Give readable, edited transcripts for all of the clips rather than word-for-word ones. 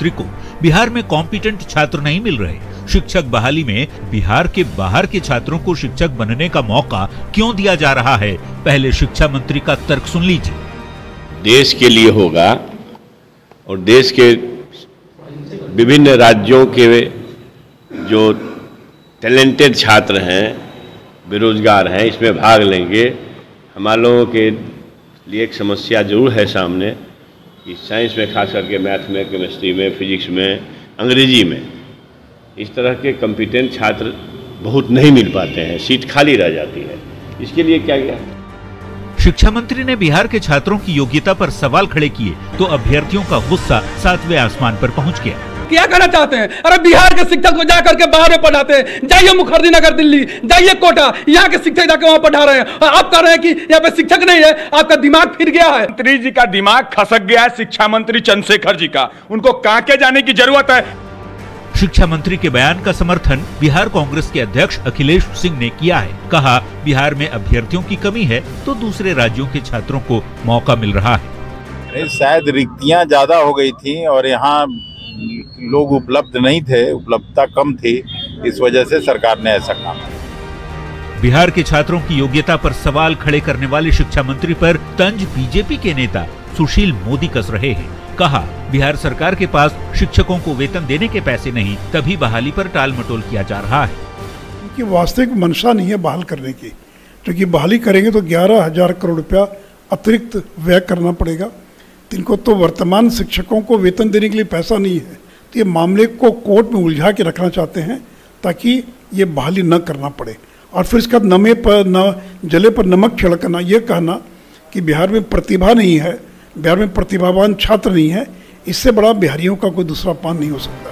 मंत्री को बिहार में कॉम्पिटेंट छात्र नहीं मिल रहे। शिक्षक बहाली में बिहार के बाहर के छात्रों को शिक्षक बनने का मौका क्यों दिया जा रहा है, पहले शिक्षा मंत्री का तर्क सुन लीजिए। देश के लिए होगा और देश के विभिन्न राज्यों के जो टैलेंटेड छात्र हैं, बेरोजगार हैं, इसमें भाग लेंगे। हमारे लोगों के लिए एक समस्या जरूर है सामने कि साइंस में, खास करके मैथ में, केमिस्ट्री में, फिजिक्स में, अंग्रेजी में इस तरह के कॉम्पिटेंट छात्र बहुत नहीं मिल पाते हैं, सीट खाली रह जाती है। इसके लिए क्या किया? शिक्षा मंत्री ने बिहार के छात्रों की योग्यता पर सवाल खड़े किए तो अभ्यर्थियों का गुस्सा 7वें आसमान पर पहुंच गया। क्या करना चाहते हैं? अरे बिहार के शिक्षक को जाकर के बाहर में पढ़ाते हैं, जाइए मुखर्जी नगर दिल्ली, जाइए कोटा, यहाँ के शिक्षक जाकर वहाँ पढ़ा रहे हैं। आप कह रहे हैं कि यहाँ पे शिक्षक नहीं है, आपका दिमाग फिर गया है। मंत्री जी का दिमाग खसक गया है, शिक्षा मंत्री चंद्रशेखर जी का, उनको कांके जाने की जरूरत है। शिक्षा मंत्री के बयान का समर्थन बिहार कांग्रेस के अध्यक्ष अखिलेश सिंह ने किया है। कहा, बिहार में अभ्यर्थियों की कमी है तो दूसरे राज्यों के छात्रों को मौका मिल रहा है। शायद रिक्तियां ज्यादा हो गई थी और यहाँ लोग उपलब्ध नहीं थे, उपलब्धता कम थी, इस वजह से सरकार ने ऐसा कहा। बिहार के छात्रों की योग्यता पर सवाल खड़े करने वाले शिक्षा मंत्री पर तंज बीजेपी के नेता सुशील मोदी कस रहे हैं। कहा, बिहार सरकार के पास शिक्षकों को वेतन देने के पैसे नहीं, तभी बहाली पर टाल मटोल किया जा रहा है। उनकी वास्तविक मंशा नहीं है बहाल करने की, क्योंकि बहाली करेंगे तो 11,000 करोड़ रुपया अतिरिक्त व्यय करना पड़ेगा। इनको तो वर्तमान शिक्षकों को वेतन देने के लिए पैसा नहीं है, तो ये मामले को कोर्ट में उलझा के रखना चाहते हैं ताकि ये बहाली न करना पड़े। और फिर इसका जले पर नमक छिड़कना, ये कहना कि बिहार में प्रतिभा नहीं है, बिहार में प्रतिभावान छात्र नहीं है, इससे बड़ा बिहारियों का कोई दूसरा पान नहीं हो सकता।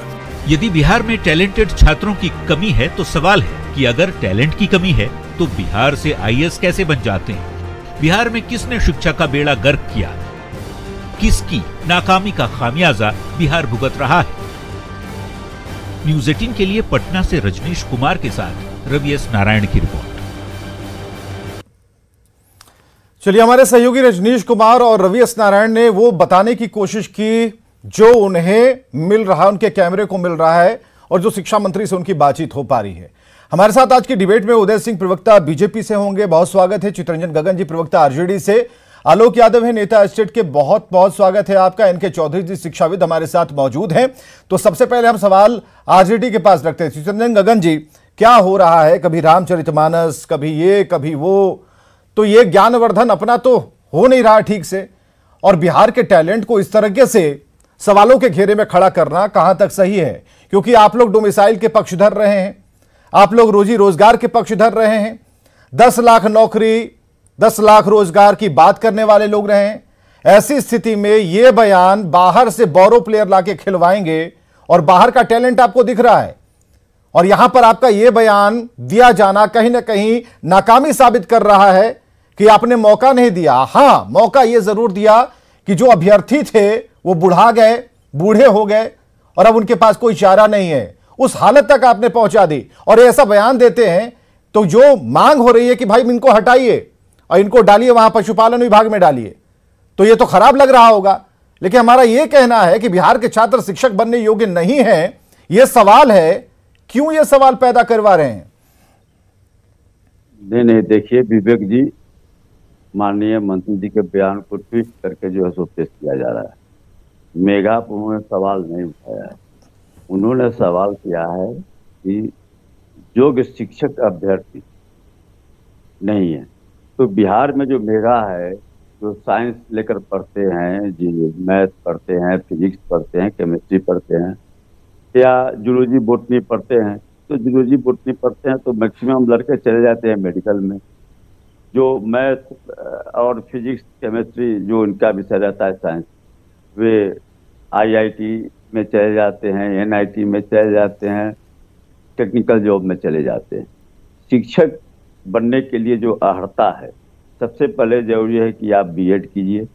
यदि बिहार में टैलेंटेड छात्रों की कमी है तो सवाल है कि अगर टैलेंट की कमी है तो बिहार से IAS कैसे बन जाते हैं? बिहार में किसने शिक्षा का बेड़ा गर्क किया? किसकी नाकामी का खामियाजा बिहार भुगत रहा है? न्यूज़ 18 के लिए पटना से रजनीश कुमार के साथ रवि एस नारायण की रिपोर्ट। चलिए, हमारे सहयोगी रजनीश कुमार और रवि एस नारायण ने वो बताने की कोशिश की जो उन्हें मिल रहा है, उनके कैमरे को मिल रहा है और जो शिक्षा मंत्री से उनकी बातचीत हो पा रही है। हमारे साथ आज की डिबेट में उदय सिंह प्रवक्ता बीजेपी से होंगे, बहुत स्वागत है। चितरंजन गगन जी प्रवक्ता आरजेडी से, आलोक यादव है नेता स्टेट के, बहुत बहुत स्वागत है आपका। इनके चौधरी जी शिक्षाविद हमारे साथ मौजूद हैं। तो सबसे पहले हम सवाल आरजेडी के पास रखते हैं। चितरंजन गगन जी, क्या हो रहा है? कभी रामचरितमानस, कभी ये, कभी वो, तो ये ज्ञानवर्धन अपना तो हो नहीं रहा ठीक से, और बिहार के टैलेंट को इस तरीके से सवालों के घेरे में खड़ा करना कहां तक सही है? क्योंकि आप लोग डोमिसाइल के पक्षधर रहे हैं, आप लोग रोजी रोजगार के पक्षधर रहे हैं, 10 लाख नौकरी, 10 लाख रोजगार की बात करने वाले लोग रहे हैं। ऐसी स्थिति में यह बयान बाहर से बोरो प्लेयर लाके खिलवाएंगे और बाहर का टैलेंट आपको दिख रहा है, और यहां पर आपका यह बयान दिया जाना कहीं ना कहीं नाकामी साबित कर रहा है कि आपने मौका नहीं दिया। हां, मौका यह जरूर दिया कि जो अभ्यर्थी थे वो बुढ़ा गए, बूढ़े हो गए और अब उनके पास कोई चारा नहीं है, उस हालत तक आपने पहुंचा दी। और ऐसा बयान देते हैं तो जो मांग हो रही है कि भाई इनको हटाइए और इनको डालिए वहां पशुपालन विभाग में डालिए, तो ये तो खराब लग रहा होगा। लेकिन हमारा यह कहना है कि बिहार के छात्र शिक्षक बनने योग्य नहीं है। यह सवाल है, क्यों यह सवाल पैदा करवा रहे हैं? नहीं, देखिए विवेक जी, माननीय मंत्री जी के बयान को ट्विस्ट करके जो है सो पेश किया जा रहा है। मेघा पर उन्होंने सवाल नहीं उठाया है। उन्होंने सवाल किया है कि योग्य शिक्षक अभ्यर्थी नहीं है। तो बिहार में जो मेघा है, जो साइंस लेकर पढ़ते हैं, जी मैथ पढ़ते हैं, फिजिक्स पढ़ते हैं, केमिस्ट्री पढ़ते हैं, या जूलॉजी बोटनी पढ़ते हैं, तो जूलॉजी बोटनी पढ़ते हैं तो मैक्सिमम लड़के चले जाते हैं मेडिकल में। जो मैथ और फिजिक्स केमिस्ट्री जो उनका विषय रहता है साइंस, वे IIT में चले जाते हैं, NIT में चले जाते हैं, टेक्निकल जॉब में चले जाते हैं। शिक्षक बनने के लिए जो अर्हता है, सबसे पहले जरूरी है कि आप B.Ed कीजिए,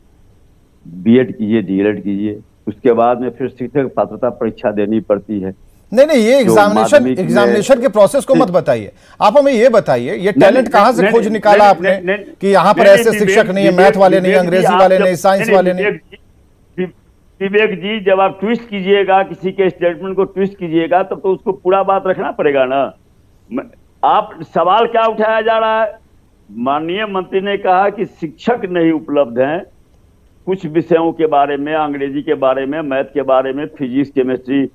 D.Ed कीजिए, उसके बाद में फिर शिक्षक पात्रता परीक्षा देनी पड़ती है। नहीं, ये एग्जामिनेशन के प्रोसेस को मत बताइए, आप हमें ये बताइए, ये टैलेंट कहां से खोज निकाला आपने कि यहाँ पर ऐसे शिक्षक नहीं है, मैथ वाले नहीं, अंग्रेजी वाले नहीं, साइंस वाले नहीं? विवेक जी, जब आप ट्विस्ट कीजिएगा, किसी के स्टेटमेंट को ट्विस्ट कीजिएगा, तब तो उसको पूरा बात रखना पड़ेगा ना। आप सवाल क्या उठाया जा रहा है? माननीय मंत्री ने कहा कि शिक्षक नहीं उपलब्ध हैं कुछ विषयों के बारे में, अंग्रेजी के बारे में, मैथ के बारे में, फिजिक्स, केमिस्ट्री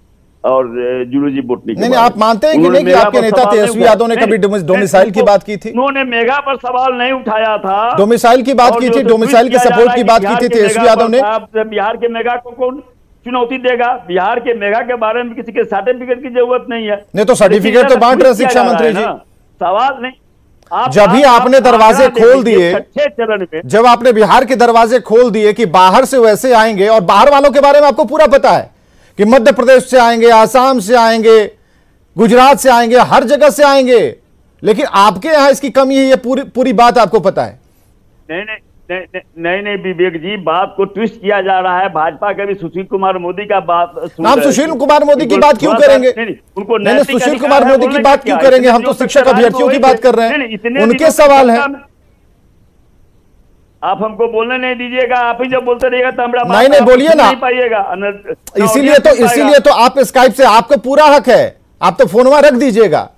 और जूलॉजी, बोटनी। नहीं, आप मानते हैं कि नहीं कि आपके नेता तेजस्वी यादव ने कभी डोमिसाइल की बात की थी? उन्होंने मेगा पर सवाल नहीं उठाया था। डोमिसाइल की बात की थी, डोमिसाइल के सपोर्ट की बात की थी तेजस्वी यादव ने। बिहार के मेगा को कौन चुनौती देगा? बिहार के मेगा के बारे में किसी के सर्टिफिकेट की जरूरत नहीं है। नहीं तो सर्टिफिकेट तो बांट रहे शिक्षा मंत्री जी। सवाल नहीं, जब भी आपने दरवाजे खोल दिए, जब आपने बिहार के दरवाजे खोल दिए कि बाहर से वैसे आएंगे, और बाहर वालों के बारे में आपको पूरा पता है कि मध्य प्रदेश से आएंगे, आसाम से आएंगे, गुजरात से आएंगे, हर जगह से आएंगे, लेकिन आपके यहां इसकी कमी है, ये पूरी बात आपको पता है। नहीं विवेक जी, बात को ट्विस्ट किया जा रहा है। भाजपा के भी सुशील कुमार मोदी का बात हम सुशील कुमार मोदी की बात क्यों करेंगे? नहीं, सुशील कुमार मोदी की बात क्यों करेंगे? हम तो शिक्षक अभ्यर्थियों की बात कर रहे हैं, उनके सवाल है। आप हमको बोलने नहीं दीजिएगा, आप ही जब बोलते रहिएगा तो हमारा नहीं बोलिए ना, पाइएगा। इसीलिए तो आप स्काइप से, आपको पूरा हक है, आप तो फोन वहां रख दीजिएगा।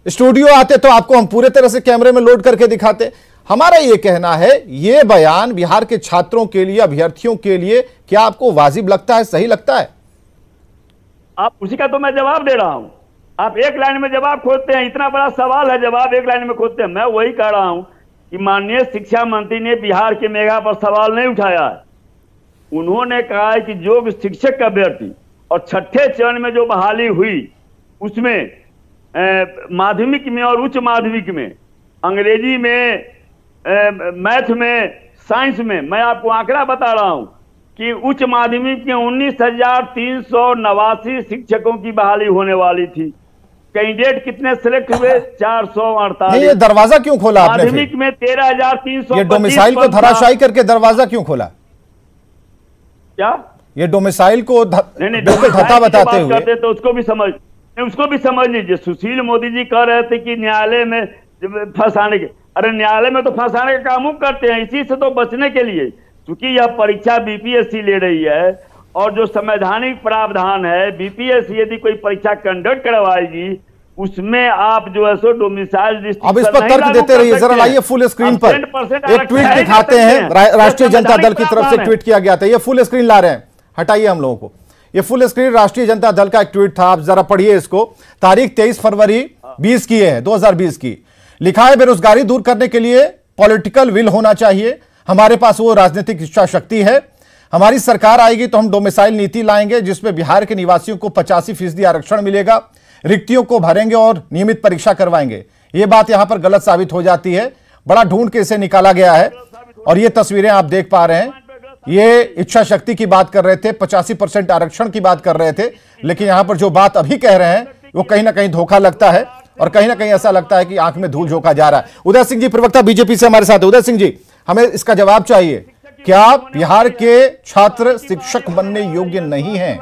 स्टूडियो आते तो आपको हम पूरे तरह से कैमरे में लोड करके दिखाते। हमारा ये कहना है, ये बयान बिहार के छात्रों के लिए, अभ्यर्थियों के लिए क्या आपको वाजिब लगता है, सही लगता है? आप उसी का तो मैं जवाब दे रहा हूं। आप एक लाइन में जवाब खोजते हैं, इतना बड़ा सवाल है, जवाब एक लाइन में खोजते हैं। मैं वही कह रहा हूं कि माननीय शिक्षा मंत्री ने बिहार के मेगा पर सवाल नहीं उठाया है। उन्होंने कहा है कि जो शिक्षक अभ्यर्थी और छठे चरण में जो बहाली हुई, उसमें माध्यमिक में और उच्च माध्यमिक में, अंग्रेजी में, मैथ में, साइंस में, मैं आपको आंकड़ा बता रहा हूं कि उच्च माध्यमिक के 19,389 शिक्षकों की बहाली होने वाली थी। कैंडिडेट कितने सिलेक्ट हुए? 448। ये दरवाजा क्यों खोला आपने? माध्यमिक में 13,300। ये डोमिसाइल को धराशायी करके दरवाजा क्यों खोला? क्या ये डोमिसाइल को धता बताते हुए करते तो उसको भी समझ लीजिए। सुशील मोदी जी कह रहे थे कि न्यायालय में फंसाने के, अरे न्यायालय में तो फंसाने का काम करते हैं, इसी से तो बचने के लिए। क्योंकि यह परीक्षा बीपीएससी ले रही है और जो संवैधानिक प्रावधान है, बीपीएससी यदि कोई परीक्षा कंडक्ट करवाएगी उसमें आप जो है सो डोमिसाइल। अब इस पर तर्क देते रहिए, जरा लाइए फुल स्क्रीन पर एक ट्वीट दिखाते हैं। राष्ट्रीय जनता दल की तरफ से ट्वीट किया गया था, ये फुल स्क्रीन ला रहे हैं, हटाइए हम लोगों को। ये फुल स्क्रीन राष्ट्रीय जनता दल का एक ट्वीट था, आप जरा पढ़िए इसको। तारीख 23 फरवरी 20 की है, 2020 की। लिखा है, बेरोजगारी दूर करने के लिए पॉलिटिकल विल होना चाहिए, हमारे पास वो राजनीतिक इच्छा शक्ति है। हमारी सरकार आएगी तो हम डोमिसाइल नीति लाएंगे जिसमें बिहार के निवासियों को 85% आरक्षण मिलेगा, रिक्तियों को भरेंगे और नियमित परीक्षा करवाएंगे। ये बात यहां पर गलत साबित हो जाती है, बड़ा ढूंढ के इसे निकाला गया है। और ये तस्वीरें आप देख पा रहे हैं, ये इच्छा शक्ति की बात कर रहे थे, 85% आरक्षण की बात कर रहे थे, लेकिन यहां पर जो बात अभी कह रहे हैं वो कहीं ना कहीं धोखा लगता है और कहीं ना कहीं ऐसा लगता है कि आंख में धूल झोंका जा रहा है। उदय सिंह जी, प्रवक्ता बीजेपी से हमारे साथ। उदय सिंह जी, हमें इसका जवाब चाहिए, क्या बिहार के छात्र शिक्षक बनने योग्य नहीं हैं?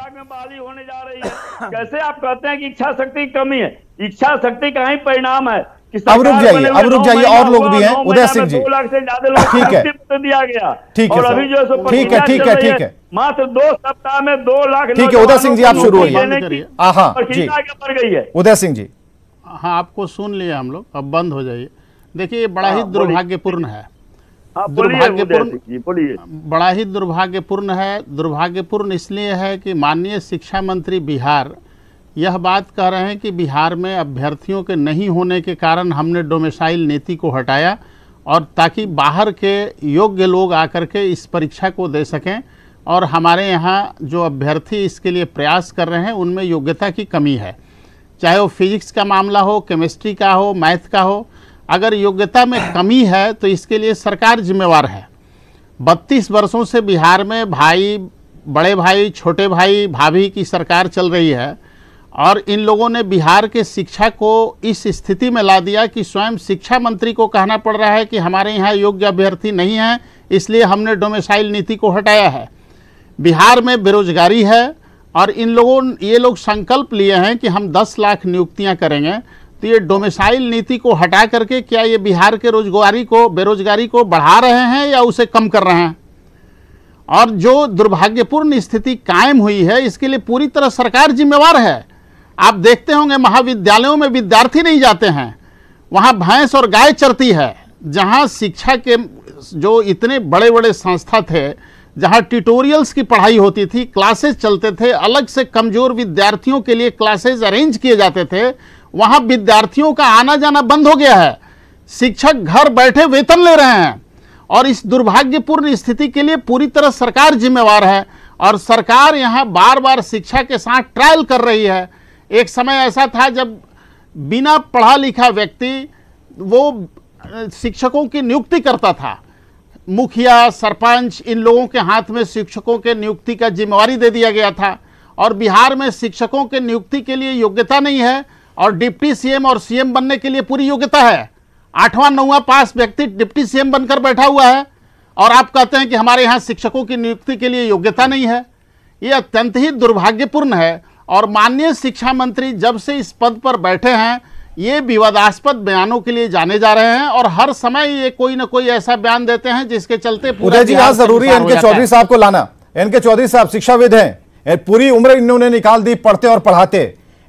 कैसे आप कहते हैं कि इच्छा शक्ति की कमी है? इच्छा शक्ति का ही परिणाम है। अब रुक जाइए, और लोग भी हैं। उदय सिंह जी, 2 लाख से ज्यादा लोग ठीक है, दिया गया, ठीक है, और अभी जो है ठीक है, मात्र 2 सप्ताह में 2 लाख। ठीक है, उदय सिंह जी आप शुरू होइए। हाँ जी, बढ़ गई है। उदय सिंह जी, हाँ, आपको सुन लिया हम लोग, अब बंद हो जाइए। देखिए, बड़ा ही दुर्भाग्यपूर्ण है, बड़ा ही दुर्भाग्यपूर्ण है। दुर्भाग्यपूर्ण इसलिए है कि माननीय शिक्षा मंत्री बिहार यह बात कह रहे हैं कि बिहार में अभ्यर्थियों के नहीं होने के कारण हमने डोमिसाइल नीति को हटाया, और ताकि बाहर के योग्य लोग आकर के इस परीक्षा को दे सकें। और हमारे यहाँ जो अभ्यर्थी इसके लिए प्रयास कर रहे हैं उनमें योग्यता की कमी है, चाहे वो फिजिक्स का मामला हो, केमिस्ट्री का हो, मैथ का हो। अगर योग्यता में कमी है तो इसके लिए सरकार जिम्मेवार है। 32 वर्षों से बिहार में भाई, बड़े भाई, छोटे भाई, भाभी की सरकार चल रही है, और इन लोगों ने बिहार के शिक्षा को इस स्थिति में ला दिया कि स्वयं शिक्षा मंत्री को कहना पड़ रहा है कि हमारे यहाँ योग्य अभ्यर्थी नहीं हैं, इसलिए हमने डोमिसाइल नीति को हटाया है। बिहार में बेरोजगारी है, और ये लोग संकल्प लिए हैं कि हम 10 लाख नियुक्तियां करेंगे। तो ये डोमिसाइल नीति को हटा करके क्या ये बिहार के बेरोजगारी को बढ़ा रहे हैं या उसे कम कर रहे हैं? और जो दुर्भाग्यपूर्ण स्थिति कायम हुई है इसके लिए पूरी तरह सरकार जिम्मेवार है। आप देखते होंगे महाविद्यालयों में विद्यार्थी नहीं जाते हैं, वहाँ भैंस और गाय चरती है। जहाँ शिक्षा के जो इतने बड़े बड़े संस्था थे, जहाँ ट्यूटोरियल्स की पढ़ाई होती थी, क्लासेस चलते थे, अलग से कमज़ोर विद्यार्थियों के लिए क्लासेस अरेंज किए जाते थे, वहाँ विद्यार्थियों का आना जाना बंद हो गया है। शिक्षक घर बैठे वेतन ले रहे हैं और इस दुर्भाग्यपूर्ण स्थिति के लिए पूरी तरह सरकार जिम्मेवार है। और सरकार यहाँ बार बार शिक्षा के साथ ट्रायल कर रही है। एक समय ऐसा था जब बिना पढ़ा लिखा व्यक्ति वो शिक्षकों की नियुक्ति करता था, मुखिया सरपंच इन लोगों के हाथ में शिक्षकों के नियुक्ति का जिम्मेवारी दे दिया गया था। और बिहार में शिक्षकों के नियुक्ति के लिए योग्यता नहीं है और डिप्टी सीएम और सीएम बनने के लिए पूरी योग्यता है। 8वां 9वां पास व्यक्ति डिप्टी सीएम बनकर बैठा हुआ है और आप कहते हैं कि हमारे यहाँ शिक्षकों की नियुक्ति के लिए योग्यता नहीं है। ये अत्यंत ही दुर्भाग्यपूर्ण है। और माननीय शिक्षा मंत्री जब से इस पद पर बैठे हैं ये विवादास्पद बयानों के लिए जाने जा रहे हैं और हर समय ये कोई ना कोई ऐसा बयान देते हैं जिसके चलते उदय जी यहाँ जरूरी है एनके चौधरी साहब को लाना। एनके चौधरी साहब शिक्षाविद हैं, पूरी उम्र इन्होंने निकाल दी पढ़ते और पढ़ाते।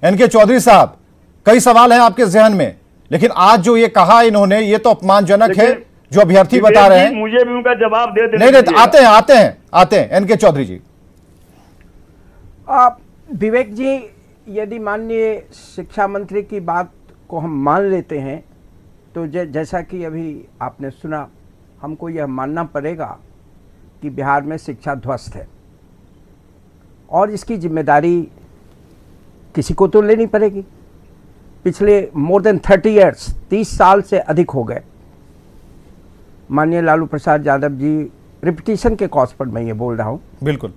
एनके चौधरी साहब, कई सवाल हैं आपके जहन में, लेकिन आज जो ये कहा इन्होंने ये तो अपमानजनक है जो अभ्यर्थी बता रहे हैं। मुझे भी उनका जवाब दे नहीं आते हैं एनके चौधरी जी। विवेक जी, यदि माननीय शिक्षा मंत्री की बात को हम मान लेते हैं तो जैसा कि अभी आपने सुना, हमको यह मानना पड़ेगा कि बिहार में शिक्षा ध्वस्त है और इसकी जिम्मेदारी किसी को तो लेनी पड़ेगी। पिछले मोर देन 30 ईयर्स, 30 साल से अधिक हो गए, माननीय लालू प्रसाद यादव जी, रिपीटिशन के कॉज पर मैं ये बोल रहा हूँ, बिल्कुल,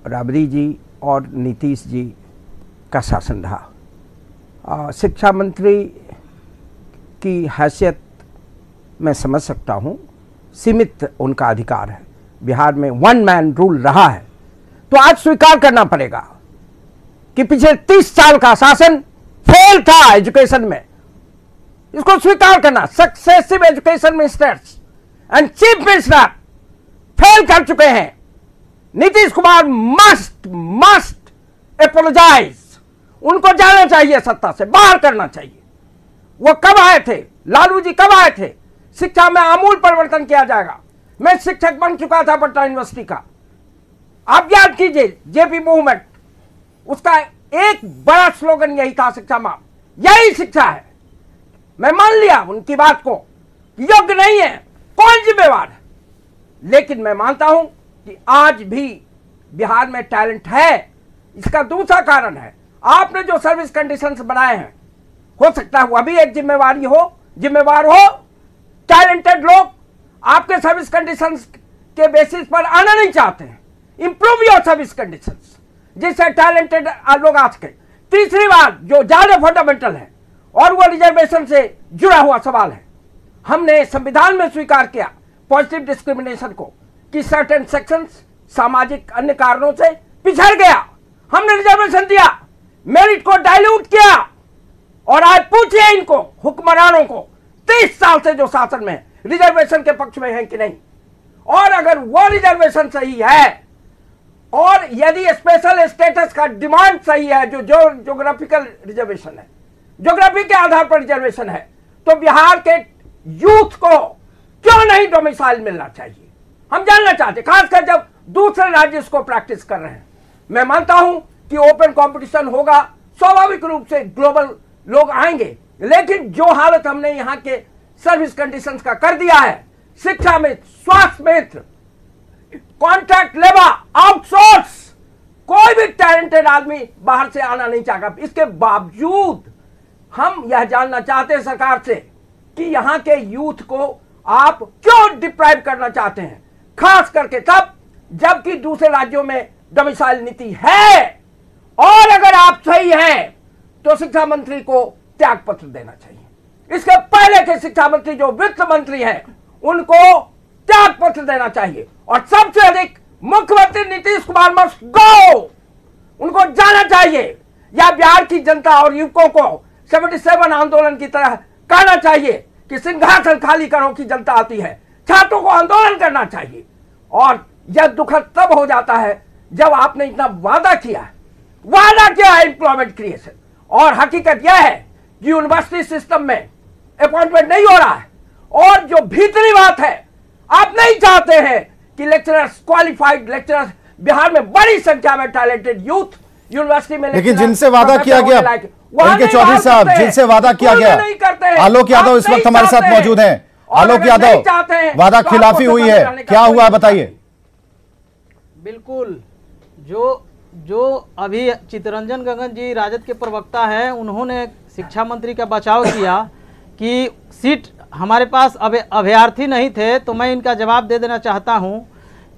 राबड़ी जी और नीतीश जी का शासन रहा। शिक्षा मंत्री की हैसियत मैं समझ सकता हूँ, सीमित उनका अधिकार है। बिहार में 1 मैन रूल रहा है, तो आज स्वीकार करना पड़ेगा कि पिछले 30 साल का शासन फेल था एजुकेशन में। इसको स्वीकार करना। Successive education ministers and chief minister fail कर चुके हैं। Nitish Kumar must apologise. उनको जाना चाहिए, सत्ता से बाहर करना चाहिए। वो कब आए थे? लालू जी कब आए थे? शिक्षा में आमूल परिवर्तन किया जाएगा। मैं शिक्षक बन चुका था पटना यूनिवर्सिटी का। आप याद कीजिए, जेपी मूवमेंट, उसका एक बड़ा स्लोगन यही था, शिक्षा मां, यही शिक्षा है। मैं मान लिया उनकी बात को, योग्य नहीं है, कौन जिम्मेवार है, लेकिन मैं मानता हूं कि आज भी बिहार में टैलेंट है। इसका दूसरा कारण है, आपने जो सर्विस कंडीशंस बनाए हैं, हो सकता है वह भी एक जिम्मेवार हो। टैलेंटेड लोग आपके सर्विस कंडीशंस के बेसिस पर आना नहीं चाहते हैं। इंप्रूव योर सर्विस कंडीशंस, जिससे टैलेंटेड लोग आ सके। तीसरी बात जो ज्यादा फंडामेंटल है और वो रिजर्वेशन से जुड़ा हुआ सवाल है, हमने संविधान में स्वीकार किया पॉजिटिव डिस्क्रिमिनेशन को, कि सर्टेन सेक्शंस सामाजिक अन्य कारणों से पिछड़ गया, हमने रिजर्वेशन दिया, मेरिट को डाइल्यूट किया। और आज पूछिए इनको, हुक्मरानों को, 30 साल से जो शासन में रिजर्वेशन के पक्ष में है कि नहीं। और अगर वो रिजर्वेशन सही है और यदि स्पेशल स्टेटस का डिमांड सही है, जो ज्योग्राफिकल रिजर्वेशन है, ज्योग्राफी के आधार पर रिजर्वेशन है, तो बिहार के यूथ को क्यों नहीं डोमिसाइल मिलना चाहिए? हम जानना चाहते, खासकर जब दूसरे राज्य इसको प्रैक्टिस कर रहे हैं। मैं मानता हूं कि ओपन कंपटीशन होगा, स्वाभाविक रूप से ग्लोबल लोग आएंगे, लेकिन जो हालत हमने यहां के सर्विस कंडीशंस का कर दिया है, शिक्षा में, स्वास्थ्य मित्र, कॉन्ट्रैक्ट लेबर, आउटसोर्स, कोई भी टैलेंटेड आदमी बाहर से आना नहीं चाहता। इसके बावजूद हम यह जानना चाहते हैं सरकार से कि यहां के यूथ को आप क्यों डिप्राइव करना चाहते हैं, खास करके तब जबकि दूसरे राज्यों में डोमिसाइल नीति है। और अगर आप सही हैं तो शिक्षा मंत्री को त्याग पत्र देना चाहिए। इसके पहले के शिक्षा मंत्री जो वित्त मंत्री हैं उनको त्याग पत्र देना चाहिए। और सबसे अधिक मुख्यमंत्री नीतीश कुमार मस्ट गो, उनको जाना चाहिए। या बिहार की जनता और युवकों को 77 आंदोलन की तरह कहना चाहिए कि सिंहासन खाली करो की जनता आती है। छात्रों को आंदोलन करना चाहिए और यह दुखद तब हो जाता है जब आपने इतना वादा किया है एम्प्लॉयमेंट क्रिएशन, और हकीकत यह है कि यूनिवर्सिटी सिस्टम में अपॉइंटमेंट नहीं हो रहा है। और जो भीतरी बात है, आप नहीं चाहते हैं कि लेक्चरर्स, क्वालिफाइड लेक्चरर्स, बिहार में बड़ी संख्या में टैलेंटेड यूथ यूनिवर्सिटी में, लेकिन जिनसे वादा किया गया, इनके चौधरी साहब जिनसे वादा किया गया, आलोक यादव इस वक्त हमारे साथ मौजूद हैं। आलोक यादव, वादा खिलाफी हुई है, क्या हुआ बताइए। बिल्कुल, जो अभी चित्तरंजन गगन जी राजद के प्रवक्ता हैं, उन्होंने शिक्षा मंत्री का बचाव किया कि सीट हमारे पास अभ्यर्थी नहीं थे, तो मैं इनका जवाब दे देना चाहता हूं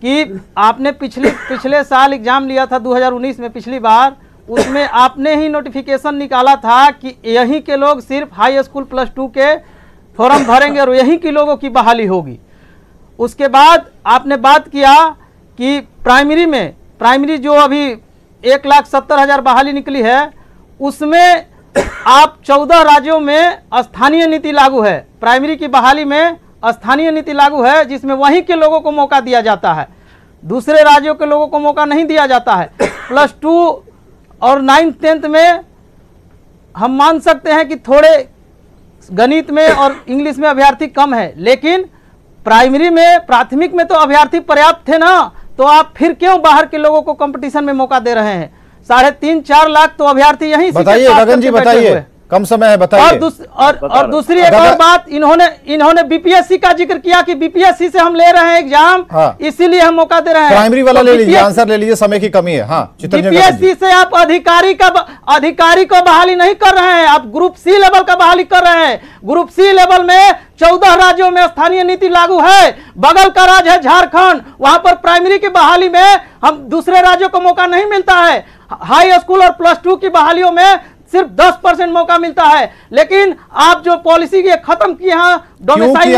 कि आपने पिछले साल एग्जाम लिया था 2019 में, पिछली बार, उसमें आपने ही नोटिफिकेशन निकाला था कि यहीं के लोग सिर्फ हाई स्कूल +2 के फॉर्म भरेंगे और यहीं के लोगों की बहाली होगी। उसके बाद आपने बात किया कि प्राइमरी जो अभी 1,70,000 बहाली निकली है, उसमें आप 14 राज्यों में स्थानीय नीति लागू है। प्राइमरी की बहाली में स्थानीय नीति लागू है, जिसमें वहीं के लोगों को मौका दिया जाता है, दूसरे राज्यों के लोगों को मौका नहीं दिया जाता है। +2 और 9th 10th में हम मान सकते हैं कि थोड़े गणित में और इंग्लिश में अभ्यर्थी कम है, लेकिन प्राइमरी में, प्राथमिक में तो अभ्यर्थी पर्याप्त थे ना, तो आप फिर क्यों बाहर के लोगों को कंपटीशन में मौका दे रहे हैं? 3.5-4 लाख तो अभ्यर्थी यहीं से, बताइए गगन जी, बताइए, कम समय है, बताइए। और दूसरी एक और बात, इन्होंने बीपीएससी का जिक्र किया कि बीपीएससी से हम ले रहे हैं एग्जाम, इसीलिए हम मौका दे रहे हैं। प्राइमरी वाला ले लीजिए, आंसर ले लीजिए, समय की कमी है। हाँ, बीपीएससी से आप अधिकारी को बहाली नहीं कर रहे हैं, आप ग्रुप सी लेवल का बहाली कर रहे हैं। ग्रुप सी लेवल में 14 राज्यों में स्थानीय नीति लागू है। बगल का राज्य है झारखंड, वहां पर प्राइमरी की बहाली में हम दूसरे राज्यों को मौका नहीं मिलता है। हाई स्कूल और +2 की बहालियों में सिर्फ 10% मौका मिलता है। लेकिन आप जो पॉलिसी ये खत्म किए हैं, डोमिसाइल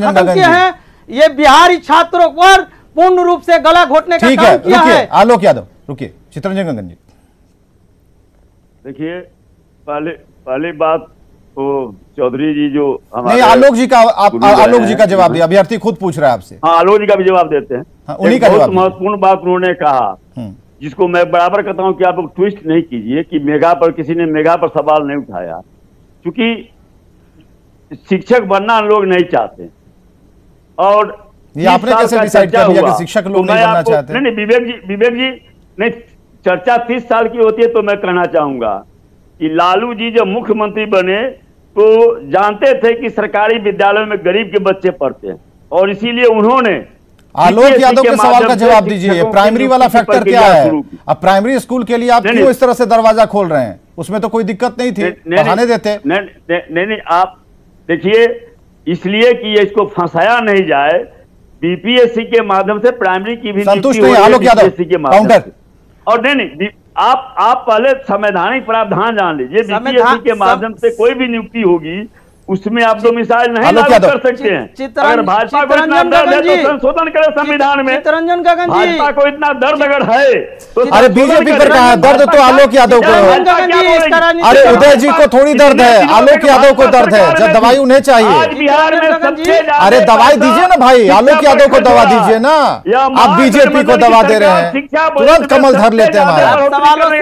खत्म किए हैं, ये बिहारी छात्रों पर पूर्ण रूप से गला घोटने का काम किया है। आलोक यादव, रुकिए, चित्तरंजन गगन जी। देखिए, पहली बात तो चौधरी जी जो नहीं, आलोक जी का, आप आलोक जी का जवाब दिया, अभ्यर्थी खुद पूछ रहा है आपसे। हाँ, आलोक जी का भी जवाब देते हैं। उन्हीं का जवाब, महत्वपूर्ण बात उन्होंने कहा, जिसको मैं बराबर कहता हूं कि आप लोग ट्विस्ट नहीं कीजिए कि किसी ने मेगा पर सवाल नहीं उठाया, क्योंकि शिक्षक बनना लोग नहीं चाहते। और ये आपने कैसे डिसाइड कर लिया कि शिक्षक लोग नहीं बनना चाहते? नहीं, विवेक जी नहीं, चर्चा 30 साल की होती है, तो मैं कहना चाहूंगा कि लालू जी जब मुख्यमंत्री बने तो जानते थे कि सरकारी विद्यालयों में गरीब के बच्चे पढ़ते हैं, और इसीलिए उन्होंने, आलोक यादव के सवाल का जवाब दीजिए, प्राइमरी वाला फैक्टर क्या है? अब प्राइमरी स्कूल के लिए आप क्यों इस तरह से दरवाजा खोल रहे हैं? उसमें तो कोई दिक्कत नहीं थी, बहाने देते। नहीं, आप देखिए, इसलिए कि इसको फंसाया नहीं जाए, बीपीएससी के माध्यम से प्राइमरी की भी संतुष्ट नहीं आलोक यादव, काउंटर। और नहीं, आप पहले संवैधानिक प्रावधान जान लीजिए, बीपीएससी के माध्यम से कोई भी नियुक्ति होगी, उसमें आप डोमिसाइल नहीं लागू कर सकते हैं। अगर भाजपा को इतना दर्द है तो संशोधन करे संविधान में। चित्तरंजन गगन जी, भाजपा को इतना दर्द अगर है तो अरे बीजेपी पर कहा है दर्द, तो आलोक यादव को। अरे उदय जी को थोड़ी दर्द है, आलोक यादव को दर्द है, जब दवाई उन्हें चाहिए। बिहार में सबसे, अरे दवाई दीजिए ना भाई, आलोक यादव को दवा दीजिए ना। आप बीजेपी को दवा दे रहे हैं, तुरंत कमल धर लेते हैं हमारे।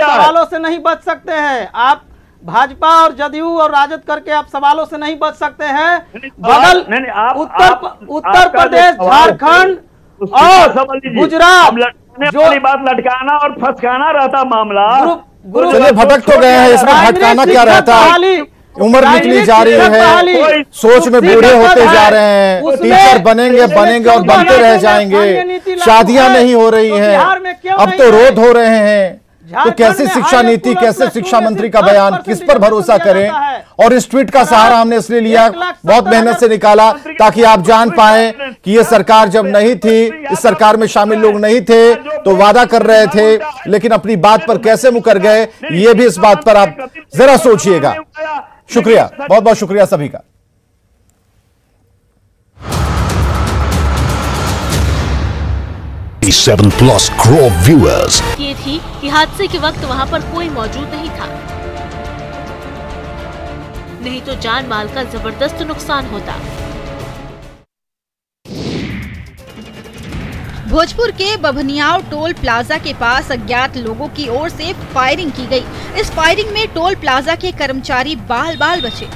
सवालों से नहीं बच सकते हैं आप, भाजपा और जदयू और राजद करके आप सवालों से नहीं बच सकते हैं। बगल उत्तर प्रदेश, झारखंड और गुजरात, जो बात लटकाना और फंसकाना रहता मामला, चलिए भटक तो गए हैं, इसमें भटकाना क्या रहता है? उम्र निकली जा रही है, सोच में बूढ़े होते जा रहे हैं, टीचर बनेंगे और बनते रह जाएंगे, शादियां नहीं हो रही हैं, अब तो रोध हो रहे हैं। तो कैसे शिक्षा नीति, कैसे शिक्षा मंत्री का बयान, किस पर भरोसा करें? और इस ट्वीट का सहारा हमने इसलिए लिया, बहुत मेहनत से निकाला, ताकि आप जान पाए कि ये सरकार जब नहीं थी, इस सरकार में शामिल लोग नहीं थे, तो वादा कर रहे थे, लेकिन अपनी बात पर कैसे मुकर गए, ये भी इस बात पर आप जरा सोचिएगा। शुक्रिया, बहुत बहुत शुक्रिया सभी का। +7 crore viewers। ये थी कि हादसे के वक्त वहां पर कोई मौजूद नहीं था, नहीं तो जान माल का जबरदस्त नुकसान होता। भोजपुर के बभनियाव टोल प्लाजा के पास अज्ञात लोगों की ओर से फायरिंग की गई। इस फायरिंग में टोल प्लाजा के कर्मचारी बाल बाल बचे।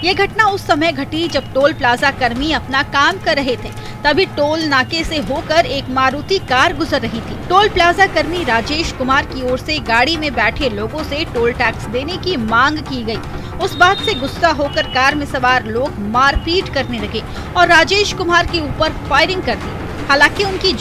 ये घटना उस समय घटी जब टोल प्लाजा कर्मी अपना काम कर रहे थे। तभी टोल नाके से होकर एक मारुति कार गुजर रही थी। टोल प्लाजा कर्मी राजेश कुमार की ओर से गाड़ी में बैठे लोगों से टोल टैक्स देने की मांग की गई। उस बात से गुस्सा होकर कार में सवार लोग मारपीट करने लगे और राजेश कुमार के ऊपर फायरिंग कर दी। हालांकि उनकी